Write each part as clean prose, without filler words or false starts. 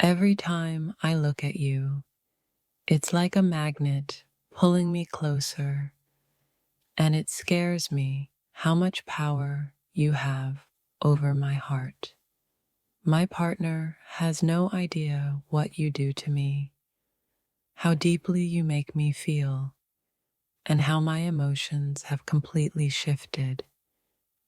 Every time I look at you, it's like a magnet pulling me closer, and it scares me how much power you have over my heart. My partner has no idea what you do to me, how deeply you make me feel, and how my emotions have completely shifted.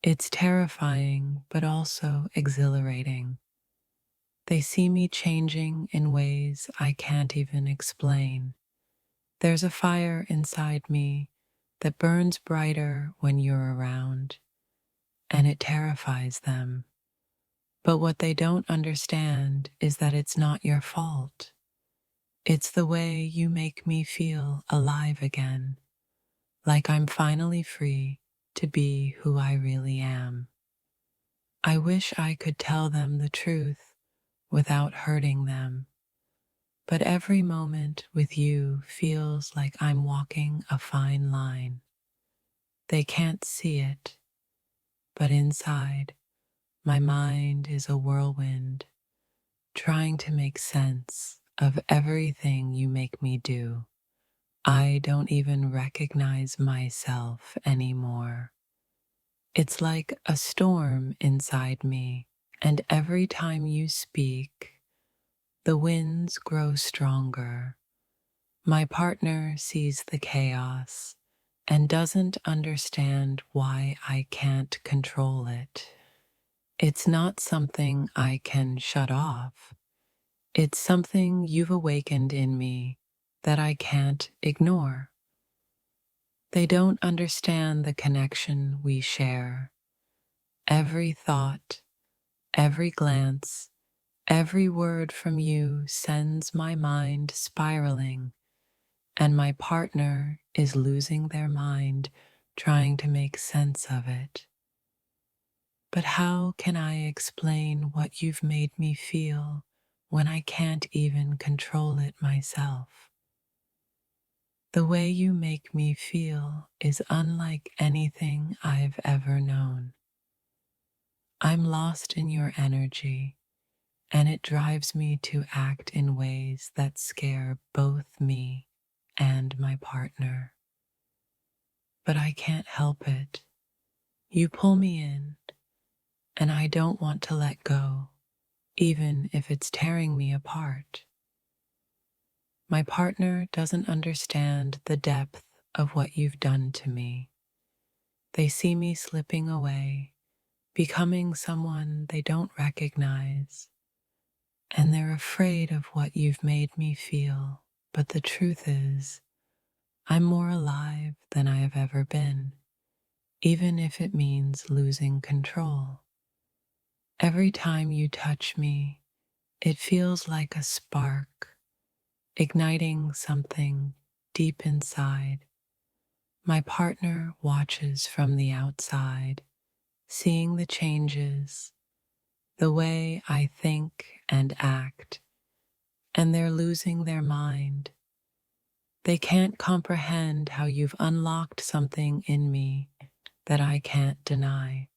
It's terrifying, but also exhilarating. They see me changing in ways I can't even explain. There's a fire inside me that burns brighter when you're around, and it terrifies them. But what they don't understand is that it's not your fault. It's the way you make me feel alive again, like I'm finally free to be who I really am. I wish I could tell them the truth without hurting them, but every moment with you feels like I'm walking a fine line. They can't see it, but inside, my mind is a whirlwind, trying to make sense of everything you make me do. I don't even recognize myself anymore. It's like a storm inside me, and every time you speak, the winds grow stronger. My partner sees the chaos and doesn't understand why I can't control it. It's not something I can shut off. It's something you've awakened in me that I can't ignore. They don't understand the connection we share. Every thought, every glance, every word from you sends my mind spiraling, and my partner is losing their mind trying to make sense of it. But how can I explain what you've made me feel when I can't even control it myself? The way you make me feel is unlike anything I've ever known. I'm lost in your energy, and it drives me to act in ways that scare both me and my partner. But I can't help it. You pull me in, and I don't want to let go, even if it's tearing me apart. My partner doesn't understand the depth of what you've done to me. They see me slipping away, becoming someone they don't recognize, and they're afraid of what you've made me feel. But the truth is, I'm more alive than I have ever been, even if it means losing control. Every time you touch me, it feels like a spark, igniting something deep inside. My partner watches from the outside, seeing the changes, the way I think and act, and they're losing their mind. They can't comprehend how you've unlocked something in me that I can't deny.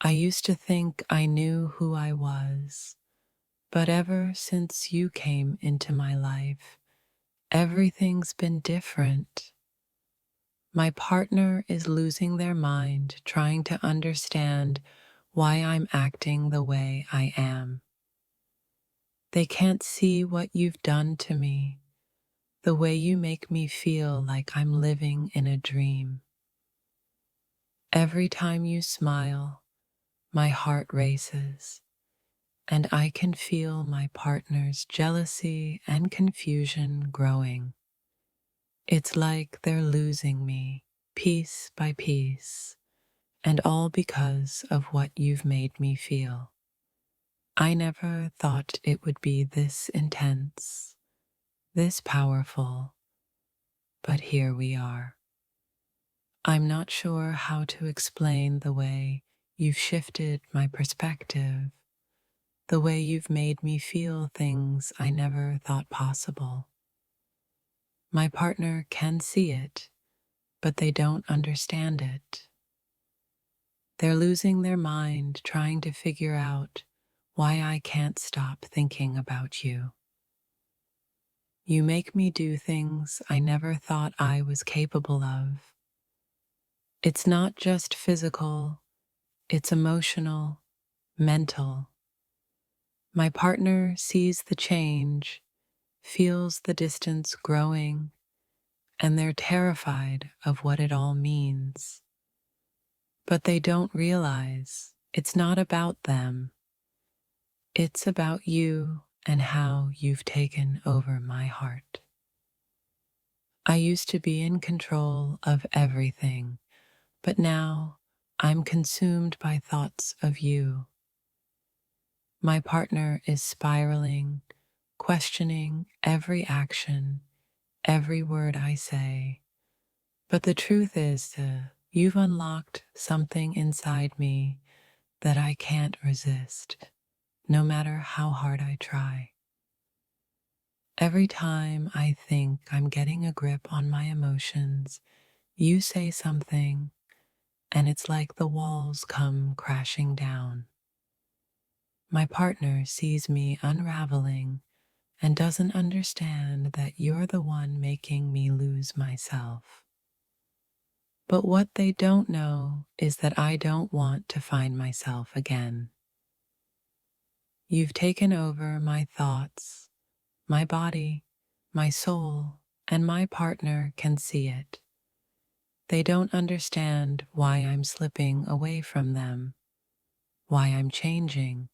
I used to think I knew who I was, but ever since you came into my life, everything's been different. My partner is losing their mind trying to understand why I'm acting the way I am. They can't see what you've done to me, the way you make me feel like I'm living in a dream. Every time you smile, my heart races, and I can feel my partner's jealousy and confusion growing. It's like they're losing me piece by piece, and all because of what you've made me feel. I never thought it would be this intense, this powerful, but here we are. I'm not sure how to explain the way you've shifted my perspective, the way you've made me feel things I never thought possible. My partner can see it, but they don't understand it. They're losing their mind trying to figure out why I can't stop thinking about you. You make me do things I never thought I was capable of. It's not just physical, it's emotional, mental. My partner sees the change, feels the distance growing, and they're terrified of what it all means. But they don't realize it's not about them. It's about you and how you've taken over my heart. I used to be in control of everything, but now I'm consumed by thoughts of you. My partner is spiraling, questioning every action, every word I say. But the truth is, you've unlocked something inside me that I can't resist, no matter how hard I try. Every time I think I'm getting a grip on my emotions, you say something, and it's like the walls come crashing down. My partner sees me unraveling and doesn't understand that you're the one making me lose myself. But what they don't know is that I don't want to find myself again. You've taken over my thoughts, my body, my soul, and my partner can see it. They don't understand why I'm slipping away from them, why I'm changing.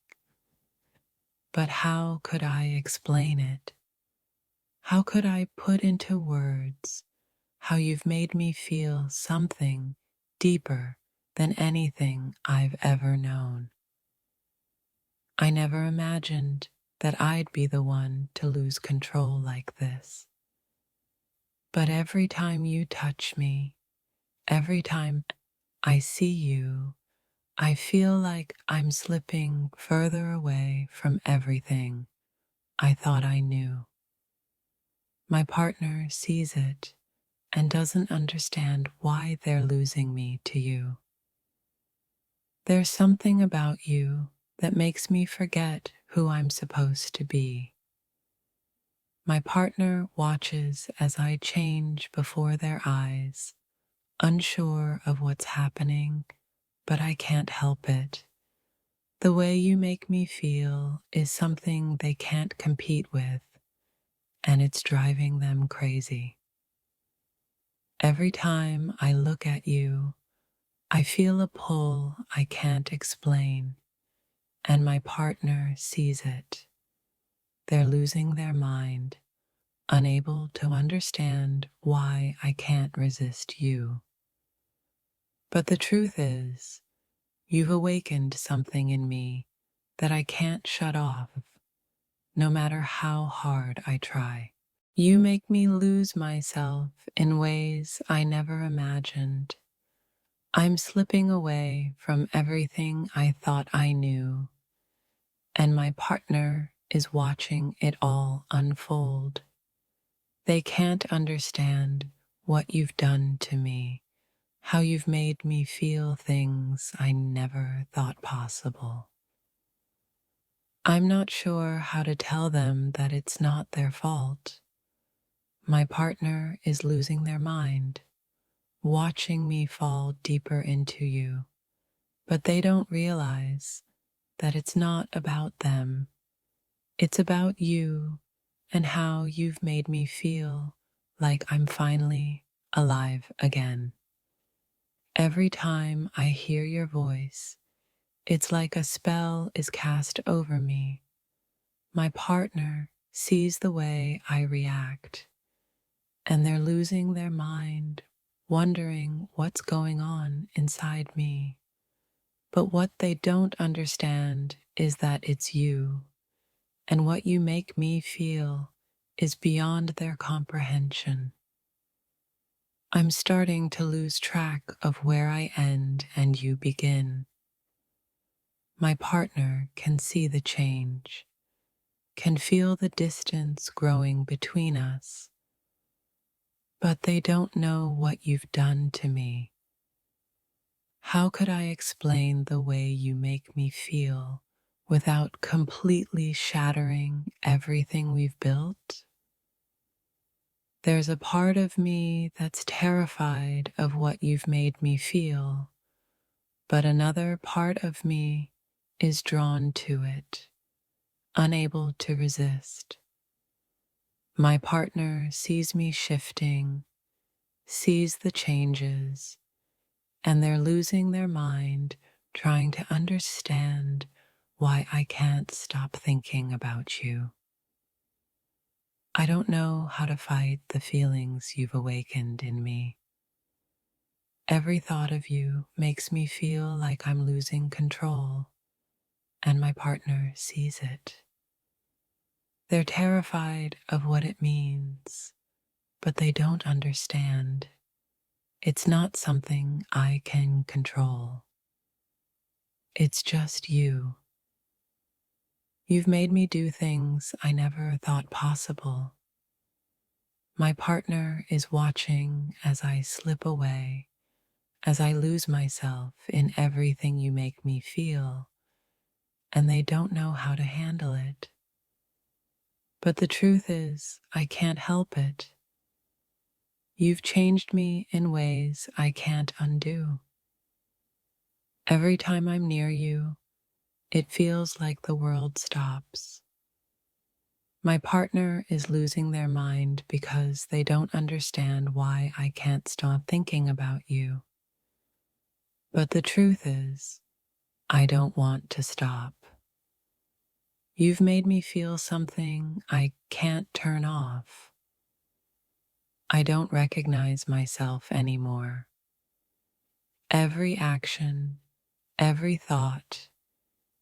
But how could I explain it? How could I put into words how you've made me feel something deeper than anything I've ever known? I never imagined that I'd be the one to lose control like this. But every time you touch me, every time I see you, I feel like I'm slipping further away from everything I thought I knew. My partner sees it and doesn't understand why they're losing me to you. There's something about you that makes me forget who I'm supposed to be. My partner watches as I change before their eyes, unsure of what's happening, but I can't help it. The way you make me feel is something they can't compete with, and it's driving them crazy. Every time I look at you, I feel a pull I can't explain, and my partner sees it. They're losing their mind, unable to understand why I can't resist you. But the truth is, you've awakened something in me that I can't shut off, no matter how hard I try. You make me lose myself in ways I never imagined. I'm slipping away from everything I thought I knew, and my partner is watching it all unfold. They can't understand what you've done to me, how you've made me feel things I never thought possible. I'm not sure how to tell them that it's not their fault. My partner is losing their mind, watching me fall deeper into you, but they don't realize that it's not about them. It's about you and how you've made me feel like I'm finally alive again. Every time I hear your voice, it's like a spell is cast over me. My partner sees the way I react, and they're losing their mind, wondering what's going on inside me. But what they don't understand is that it's you, and what you make me feel is beyond their comprehension. I'm starting to lose track of where I end and you begin. My partner can see the change, can feel the distance growing between us, but they don't know what you've done to me. How could I explain the way you make me feel without completely shattering everything we've built. There's a part of me that's terrified of what you've made me feel, but another part of me is drawn to it, unable to resist. My partner sees me shifting, sees the changes, and they're losing their mind trying to understand why I can't stop thinking about you. I don't know how to fight the feelings you've awakened in me. Every thought of you makes me feel like I'm losing control, and my partner sees it. They're terrified of what it means, but they don't understand. It's not something I can control. It's just you. You've made me do things I never thought possible. My partner is watching as I slip away, as I lose myself in everything you make me feel, and they don't know how to handle it. But the truth is, I can't help it. You've changed me in ways I can't undo. Every time I'm near you, it feels like the world stops. My partner is losing their mind because they don't understand why I can't stop thinking about you. But the truth is, I don't want to stop. You've made me feel something I can't turn off. I don't recognize myself anymore. Every action, every thought,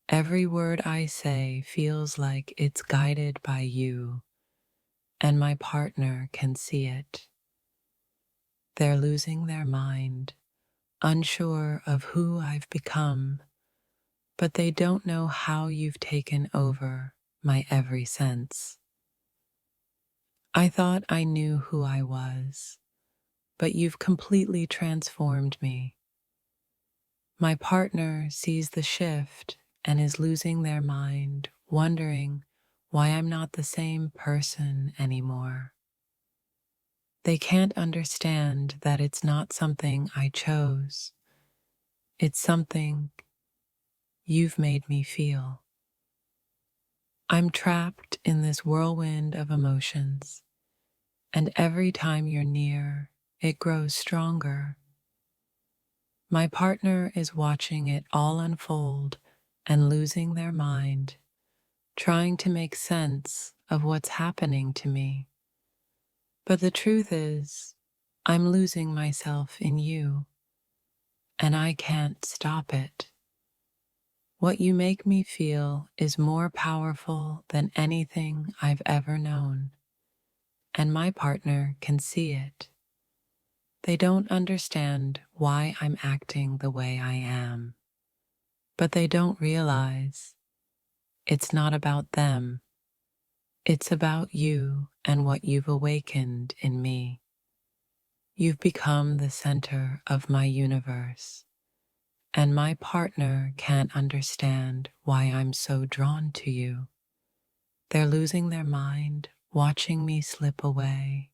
every word I say feels like it's guided by you, and my partner can see it. They're losing their mind, unsure of who I've become, but they don't know how you've taken over my every sense. I thought I knew who I was, but you've completely transformed me. My partner sees the shift and is losing their mind, wondering why I'm not the same person anymore. They can't understand that it's not something I chose. It's something you've made me feel. I'm trapped in this whirlwind of emotions, and every time you're near, it grows stronger. My partner is watching it all unfold and losing their mind, trying to make sense of what's happening to me. But the truth is, I'm losing myself in you, and I can't stop it. What you make me feel is more powerful than anything I've ever known, and my partner can see it. They don't understand why I'm acting the way I am, but they don't realize it's not about them. It's about you and what you've awakened in me. You've become the center of my universe, and my partner can't understand why I'm so drawn to you. They're losing their mind, watching me slip away.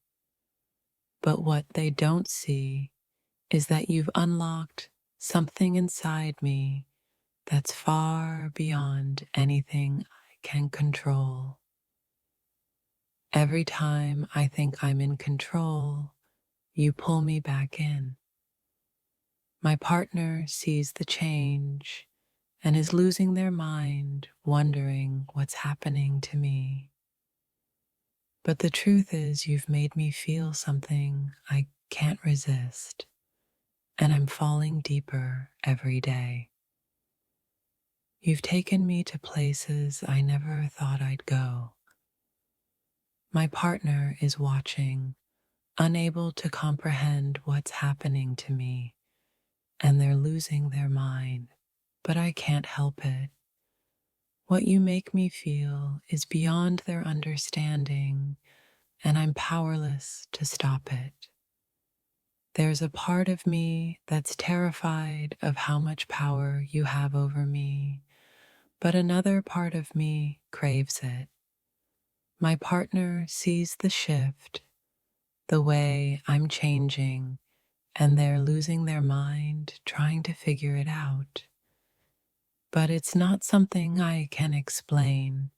But what they don't see is that you've unlocked something inside me that's far beyond anything I can control. Every time I think I'm in control, you pull me back in. My partner sees the change and is losing their mind, wondering what's happening to me. But the truth is, you've made me feel something I can't resist, and I'm falling deeper every day. You've taken me to places I never thought I'd go. My partner is watching, unable to comprehend what's happening to me, and they're losing their mind, but I can't help it. What you make me feel is beyond their understanding, and I'm powerless to stop it. There's a part of me that's terrified of how much power you have over me, but another part of me craves it. My partner sees the shift, the way I'm changing, and they're losing their mind trying to figure it out. But it's not something I can explain,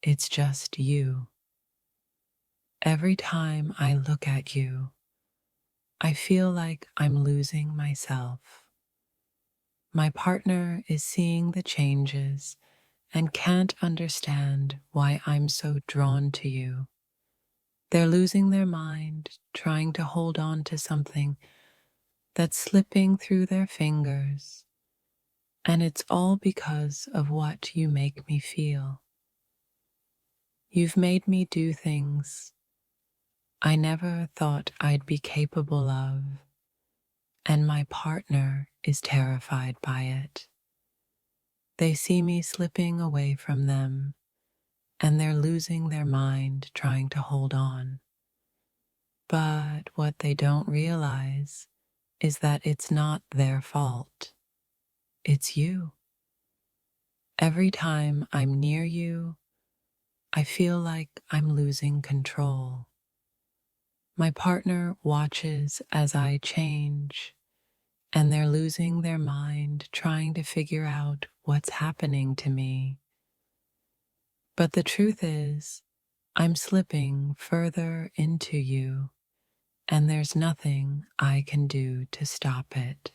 it's just you. Every time I look at you, I feel like I'm losing myself. My partner is seeing the changes and can't understand why I'm so drawn to you. They're losing their mind trying to hold on to something that's slipping through their fingers, and it's all because of what you make me feel. You've made me do things I never thought I'd be capable of, and my partner is terrified by it. They see me slipping away from them, and they're losing their mind trying to hold on. But what they don't realize is that it's not their fault. It's you. Every time I'm near you, I feel like I'm losing control. My partner watches as I change, and they're losing their mind trying to figure out what's happening to me. But the truth is, I'm slipping further into you, and there's nothing I can do to stop it.